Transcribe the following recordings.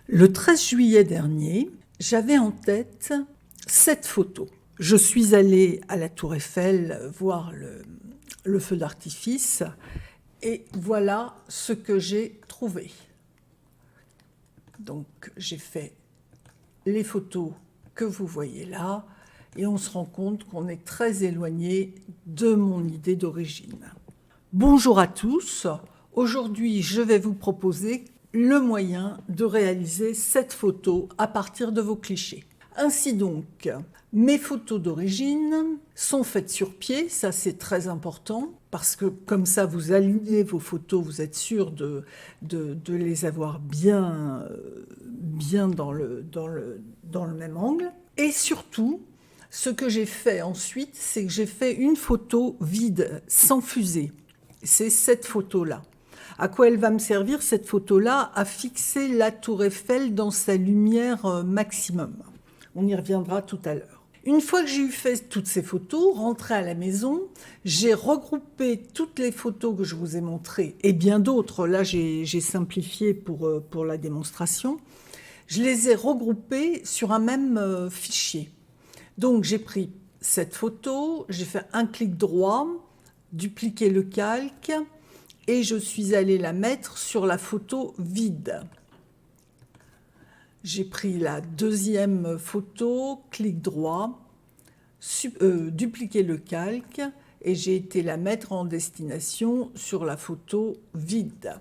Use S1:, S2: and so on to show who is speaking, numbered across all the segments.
S1: Le 13 juillet dernier, j'avais en tête 7 photos. Je suis allée à la Tour Eiffel voir le feu d'artifice et voilà ce que j'ai trouvé. Donc j'ai fait les photos que vous voyez là et on se rend compte qu'on est très éloigné de mon idée d'origine. Bonjour à tous, aujourd'hui je vais vous proposer le moyen de réaliser cette photo à partir de vos clichés. Ainsi donc, mes photos d'origine sont faites sur pied, ça c'est très important, parce que comme ça vous alignez vos photos, vous êtes sûr de les avoir bien dans le même angle. Et surtout, ce que j'ai fait ensuite, c'est que j'ai fait une photo vide, sans fusée. C'est cette photo-là. À quoi elle va me servir, cette photo-là? À fixer la tour Eiffel dans sa lumière maximum. On y reviendra tout à l'heure. Une fois que j'ai eu fait toutes ces photos, rentrée à la maison, j'ai regroupé toutes les photos que je vous ai montrées, et bien d'autres, là j'ai simplifié pour la démonstration, je les ai regroupées sur un même fichier. Donc j'ai pris cette photo, j'ai fait un clic droit, dupliquer le calque, et je suis allée la mettre sur la photo vide. J'ai pris la deuxième photo, clic droit, dupliquer le calque et j'ai été la mettre en destination sur la photo vide.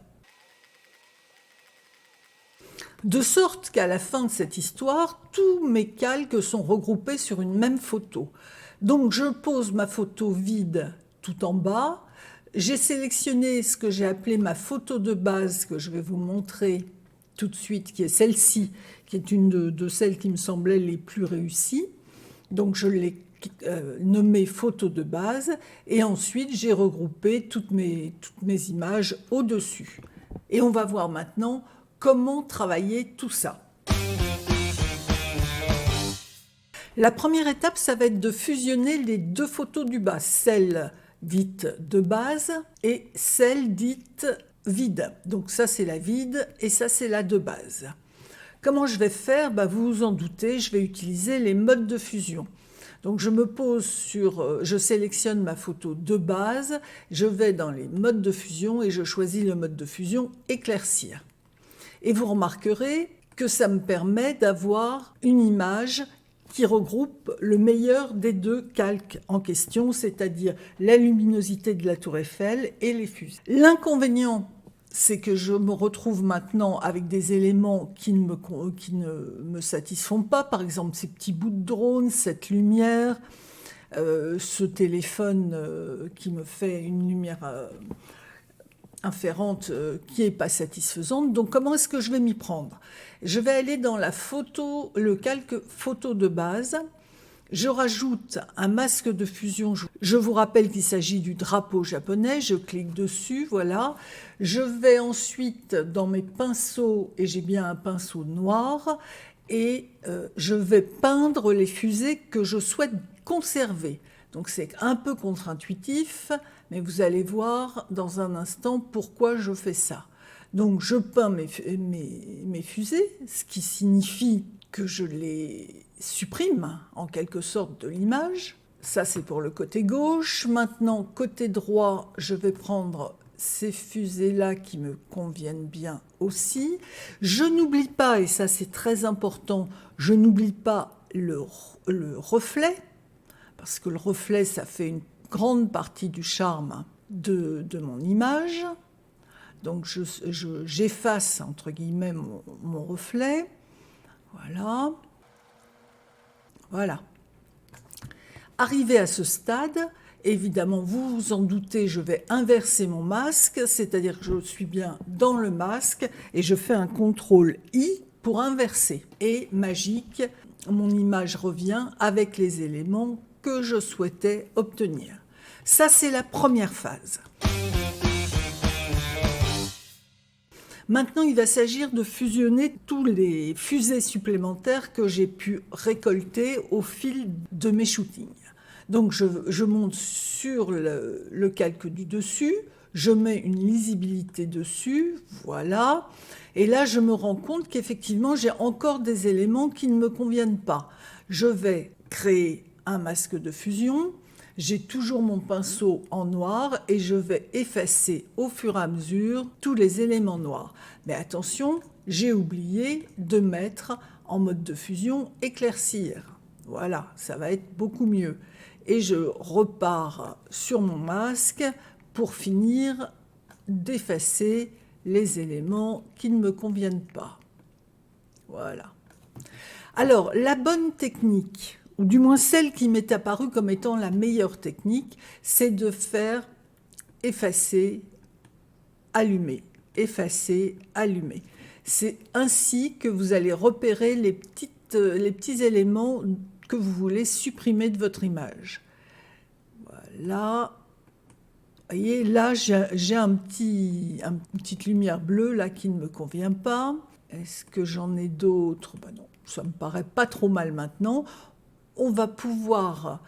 S1: De sorte qu'à la fin de cette histoire, tous mes calques sont regroupés sur une même photo. Donc je pose ma photo vide tout en bas. J'ai sélectionné ce que j'ai appelé ma photo de base que je vais vous montrer tout de suite, qui est celle-ci, qui est une de celles qui me semblaient les plus réussies. Donc je l'ai nommée photo de base et ensuite j'ai regroupé toutes mes images au-dessus. Et on va voir maintenant comment travailler tout ça. La première étape, ça va être de fusionner les deux photos du bas, celle dite de base et celle dite vide. Donc ça c'est la vide et ça c'est la de base. Comment je vais faire? Vous vous en doutez, je vais utiliser les modes de fusion. Donc je sélectionne ma photo de base, je vais dans les modes de fusion et je choisis le mode de fusion éclaircir. Et vous remarquerez que ça me permet d'avoir une image qui regroupe le meilleur des deux calques en question, c'est-à-dire la luminosité de la tour Eiffel et les fusées. L'inconvénient, c'est que je me retrouve maintenant avec des éléments qui ne me satisfont pas, par exemple ces petits bouts de drone, cette lumière, ce téléphone qui me fait une lumière inférente qui n'est pas satisfaisante. Donc comment est-ce que je vais m'y prendre? Je vais aller dans la photo, le calque photo de base. Je rajoute un masque de fusion. Je vous rappelle qu'il s'agit du drapeau japonais. Je clique dessus, voilà. Je vais ensuite dans mes pinceaux, et j'ai bien un pinceau noir, et je vais peindre les fusées que je souhaite conserver. Donc c'est un peu contre-intuitif, mais vous allez voir dans un instant pourquoi je fais ça. Donc je peins mes fusées, ce qui signifie que je les supprime en quelque sorte de l'image. Ça c'est pour le côté gauche. Maintenant côté droit, je vais prendre ces fusées-là qui me conviennent bien aussi. Je n'oublie pas, et ça c'est très important, je n'oublie pas le reflet, parce que le reflet, ça fait une grande partie du charme de mon image. Donc j'efface, entre guillemets, mon reflet. Voilà. Voilà. Arrivé à ce stade, évidemment, vous vous en doutez, je vais inverser mon masque, c'est-à-dire que je suis bien dans le masque et je fais un CTRL-I pour inverser. Et magique, mon image revient avec les éléments que je souhaitais obtenir. Ça, c'est la première phase. Maintenant, il va s'agir de fusionner tous les fusées supplémentaires que j'ai pu récolter au fil de mes shootings. Donc, je monte sur le calque du dessus, Je mets une lisibilité dessus, voilà. Et là, je me rends compte qu'effectivement, j'ai encore des éléments qui ne me conviennent pas. Je vais créer un masque de fusion. J'ai toujours mon pinceau en noir et je vais effacer au fur et à mesure tous les éléments noirs. Mais attention, j'ai oublié de mettre en mode de fusion éclaircir. Voilà, ça va être beaucoup mieux. Et je repars sur mon masque pour finir d'effacer les éléments qui ne me conviennent pas. Voilà. Alors, la bonne technique, ou du moins celle qui m'est apparue comme étant la meilleure technique, c'est de faire effacer, allumer, effacer, allumer. C'est ainsi que vous allez repérer les petits éléments que vous voulez supprimer de votre image. Voilà. Vous voyez, là, j'ai une petite lumière bleue là, qui ne me convient pas. Est-ce que j'en ai d'autres? Ben non, ça me paraît pas trop mal maintenant. On va pouvoir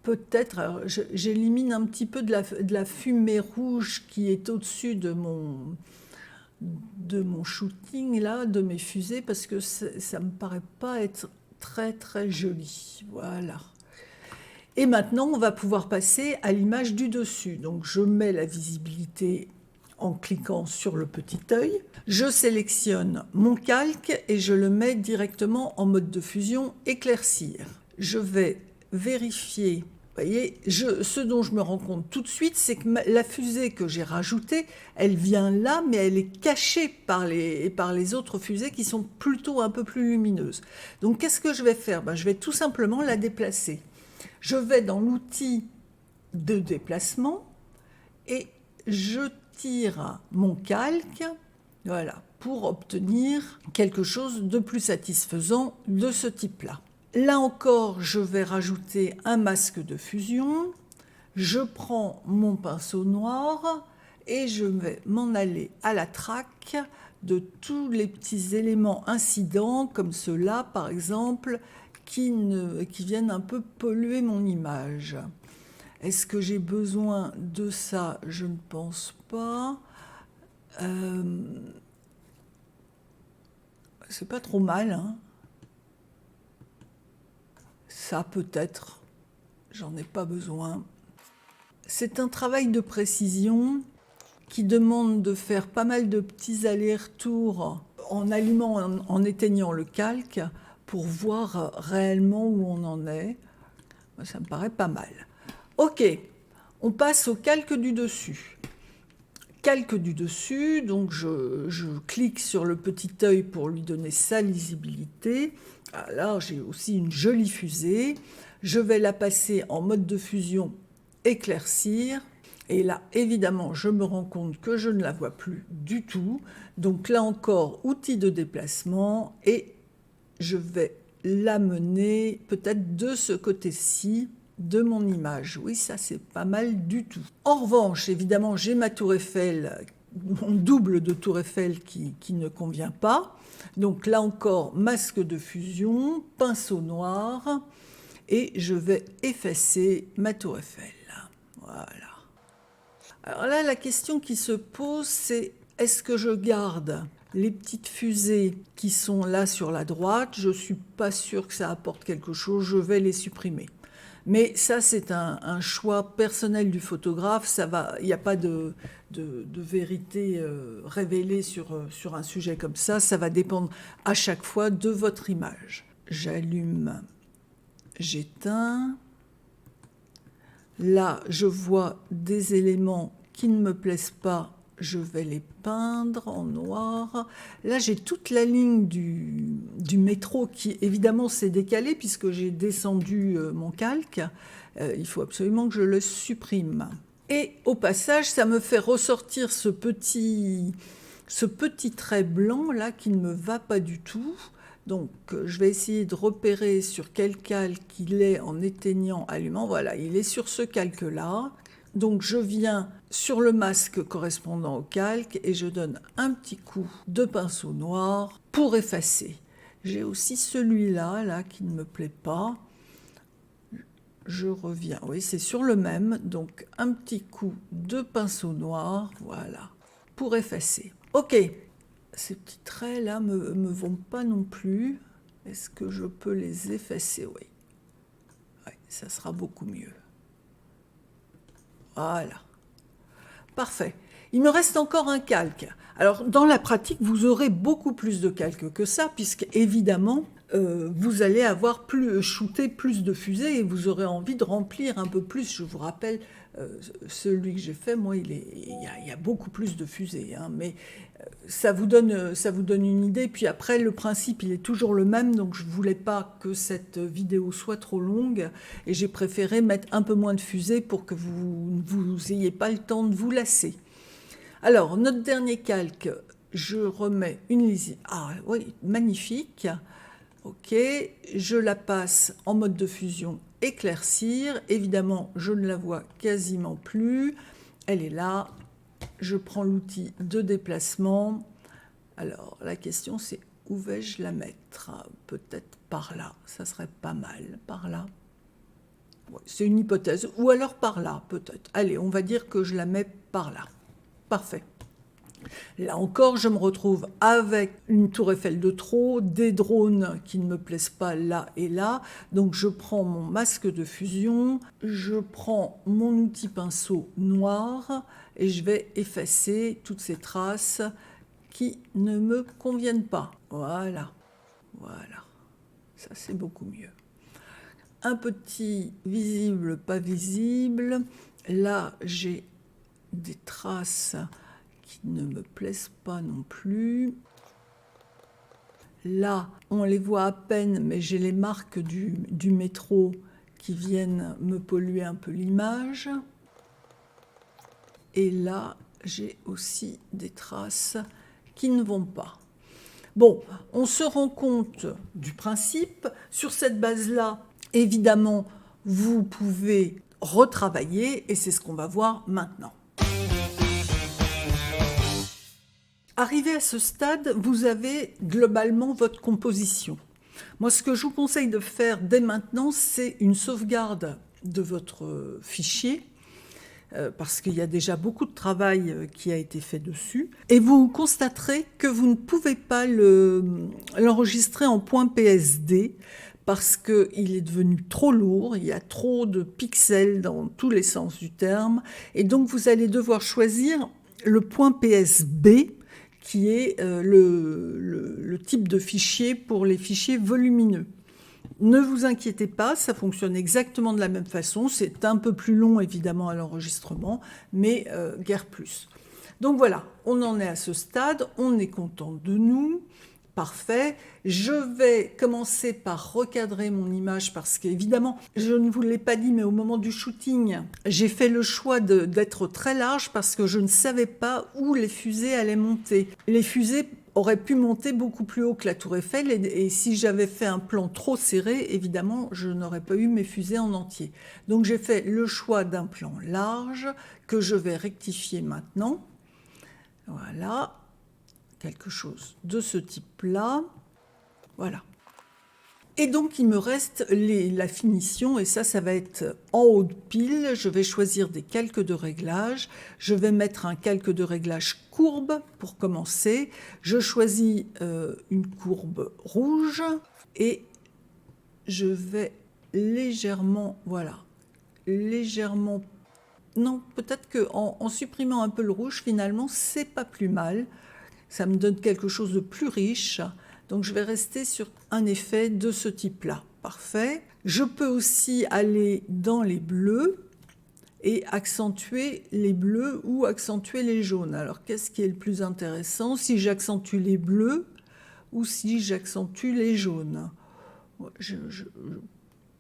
S1: peut-être... J'élimine un petit peu de la fumée rouge qui est au-dessus de mon shooting, là, de mes fusées, parce que ça me paraît pas être très très joli. Voilà. Et maintenant, on va pouvoir passer à l'image du dessus. Donc, je mets la visibilité en cliquant sur le petit œil. Je sélectionne mon calque et je le mets directement en mode de fusion éclaircir. Je vais vérifier. Vous voyez, ce dont je me rends compte tout de suite, c'est que la fusée que j'ai rajoutée, elle vient là, mais elle est cachée par les autres fusées qui sont plutôt un peu plus lumineuses. Donc, qu'est-ce que je vais faire? Je vais tout simplement la déplacer. Je vais dans l'outil de déplacement et je tire mon calque, voilà, pour obtenir quelque chose de plus satisfaisant de ce type-là. Là encore, je vais rajouter un masque de fusion. Je prends mon pinceau noir et je vais m'en aller à la traque de tous les petits éléments incidents, comme ceux-là, par exemple, qui viennent un peu polluer mon image. Est-ce que j'ai besoin de ça? Je ne pense pas. C'est pas trop mal, hein. Ça peut-être, j'en ai pas besoin. C'est un travail de précision qui demande de faire pas mal de petits allers-retours en allumant, en éteignant le calque pour voir réellement où on en est. Ça me paraît pas mal. Ok, on passe au calque du dessus. Calque du dessus, donc je clique sur le petit œil pour lui donner sa lisibilité. Là, j'ai aussi une jolie fusée. Je vais la passer en mode de fusion éclaircir. Et là, évidemment, je me rends compte que je ne la vois plus du tout. Donc là encore, outil de déplacement et je vais l'amener peut-être de ce côté-ci de mon image. Oui, ça, c'est pas mal du tout. En revanche, évidemment, j'ai ma tour Eiffel, mon double de tour Eiffel qui ne convient pas. Donc là encore, masque de fusion, pinceau noir, et je vais effacer ma tour Eiffel. Voilà. Alors là, la question qui se pose, c'est est-ce que je garde les petites fusées qui sont là sur la droite? Je ne suis pas sûre que ça apporte quelque chose, je vais les supprimer. Mais ça, c'est un choix personnel du photographe. Il n'y a pas de vérité révélée sur un sujet comme ça. Ça va dépendre à chaque fois de votre image. J'allume, j'éteins. Là, je vois des éléments qui ne me plaisent pas. Je vais les peindre en noir. Là, j'ai toute la ligne du métro qui, évidemment, s'est décalée puisque j'ai descendu mon calque. Il faut absolument que je le supprime. Et au passage, ça me fait ressortir ce petit trait blanc là qui ne me va pas du tout. Donc, je vais essayer de repérer sur quel calque il est en éteignant, allumant. Voilà, il est sur ce calque-là. Donc, je viens sur le masque correspondant au calque et je donne un petit coup de pinceau noir pour effacer. J'ai aussi celui-là, là, qui ne me plaît pas. je reviens. Oui, c'est sur le même, donc un petit coup de pinceau noir, voilà, pour effacer. Ok, ces petits traits là me vont pas non plus. Est-ce que je peux les effacer? Oui. Ouais, ça sera beaucoup mieux. Voilà. Parfait. Il me reste encore un calque. Alors, dans la pratique, vous aurez beaucoup plus de calques que ça, puisque évidemment, vous allez avoir shooté plus de fusées et vous aurez envie de remplir un peu plus. Je vous rappelle, celui que j'ai fait, moi, il y a beaucoup plus de fusées, hein, mais ça vous donne une idée. Puis après, le principe, il est toujours le même, donc je ne voulais pas que cette vidéo soit trop longue, et j'ai préféré mettre un peu moins de fusées pour que vous n'ayez pas le temps de vous lasser. Alors, notre dernier calque, je remets une lisière. Ah oui, magnifique. Ok, je la passe en mode de fusion éclaircir. Évidemment, je ne la vois quasiment plus. Elle est là. Je prends l'outil de déplacement. Alors, la question, c'est où vais-je la mettre? Peut-être par là. Ça serait pas mal. Par là. Ouais, c'est une hypothèse. Ou alors par là, peut-être. Allez, on va dire que je la mets par là. Parfait. Là encore, je me retrouve avec une tour Eiffel de trop, des drones qui ne me plaisent pas là et là. Donc je prends mon masque de fusion, je prends mon outil pinceau noir et je vais effacer toutes ces traces qui ne me conviennent pas. Voilà, voilà. Ça, c'est beaucoup mieux. Un petit visible, pas visible. Là, j'ai des traces qui ne me plaisent pas non plus. Là, on les voit à peine, mais j'ai les marques du métro qui viennent me polluer un peu l'image. Et là, j'ai aussi des traces qui ne vont pas. Bon, on se rend compte du principe. Sur cette base-là, évidemment, vous pouvez retravailler et c'est ce qu'on va voir maintenant. Arrivé à ce stade, vous avez globalement votre composition. Moi, ce que je vous conseille de faire dès maintenant, c'est une sauvegarde de votre fichier, parce qu'il y a déjà beaucoup de travail qui a été fait dessus. Et vous constaterez que vous ne pouvez pas l'enregistrer en .psd, parce qu'il est devenu trop lourd, il y a trop de pixels dans tous les sens du terme, et donc vous allez devoir choisir le .psb, qui est le type de fichier pour les fichiers volumineux. Ne vous inquiétez pas, ça fonctionne exactement de la même façon. C'est un peu plus long, évidemment, à l'enregistrement, mais guère plus. Donc voilà, on en est à ce stade, on est content de nous. Parfait. Je vais commencer par recadrer mon image parce qu'évidemment, je ne vous l'ai pas dit, mais au moment du shooting, j'ai fait le choix d'être très large parce que je ne savais pas où les fusées allaient monter. Les fusées auraient pu monter beaucoup plus haut que la tour Eiffel et si j'avais fait un plan trop serré, évidemment, je n'aurais pas eu mes fusées en entier. Donc j'ai fait le choix d'un plan large que je vais rectifier maintenant. Voilà. Quelque chose de ce type-là. Voilà. Et donc, il me reste la finition, et ça va être en haut de pile. Je vais choisir des calques de réglage. Je vais mettre un calque de réglage courbe pour commencer. Je choisis une courbe rouge et je vais légèrement, voilà, légèrement... Non, peut-être qu'en supprimant un peu le rouge, finalement, c'est pas plus mal. Ça me donne quelque chose de plus riche. Donc je vais rester sur un effet de ce type-là. Parfait. Je peux aussi aller dans les bleus et accentuer les bleus ou accentuer les jaunes. Alors qu'est-ce qui est le plus intéressant? Si j'accentue les bleus ou si j'accentue les jaunes?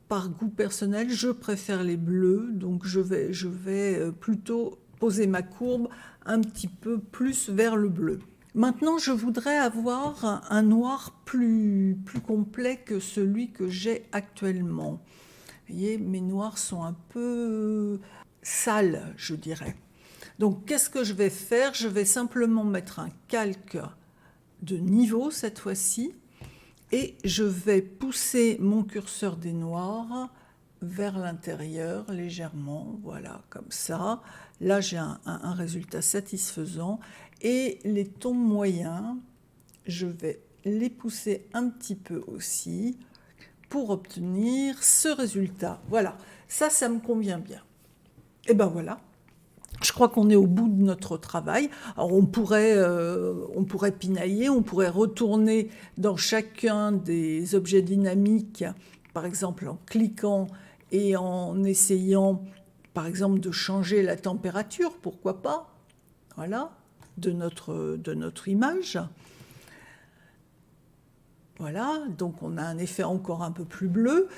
S1: Par goût personnel, je préfère les bleus. Donc je vais plutôt poser ma courbe un petit peu plus vers le bleu. Maintenant, je voudrais avoir un noir plus complet que celui que j'ai actuellement. Vous voyez, mes noirs sont un peu sales, je dirais. Donc, qu'est-ce que je vais faire? Je vais simplement mettre un calque de niveau cette fois-ci et je vais pousser mon curseur des noirs vers l'intérieur légèrement, voilà, comme ça. Là, j'ai un résultat satisfaisant. Et les tons moyens, je vais les pousser un petit peu aussi pour obtenir ce résultat. Voilà, ça me convient bien. Et ben voilà. Je crois qu'on est au bout de notre travail. Alors on pourrait pinailler, on pourrait retourner dans chacun des objets dynamiques, par exemple en cliquant et en essayant, par exemple, de changer la température, pourquoi pas, voilà, de notre image. Voilà, donc on a un effet encore un peu plus bleu.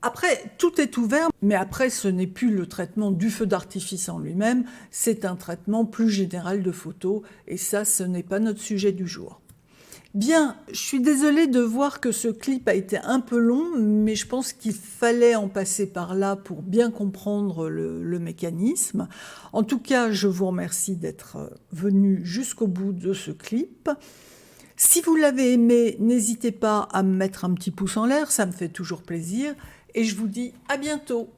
S1: Après, tout est ouvert, mais après, ce n'est plus le traitement du feu d'artifice en lui-même, c'est un traitement plus général de photos, et ça, ce n'est pas notre sujet du jour. Bien, je suis désolée de voir que ce clip a été un peu long, mais je pense qu'il fallait en passer par là pour bien comprendre le mécanisme. En tout cas, je vous remercie d'être venu jusqu'au bout de ce clip. Si vous l'avez aimé, n'hésitez pas à me mettre un petit pouce en l'air, ça me fait toujours plaisir. Et je vous dis à bientôt.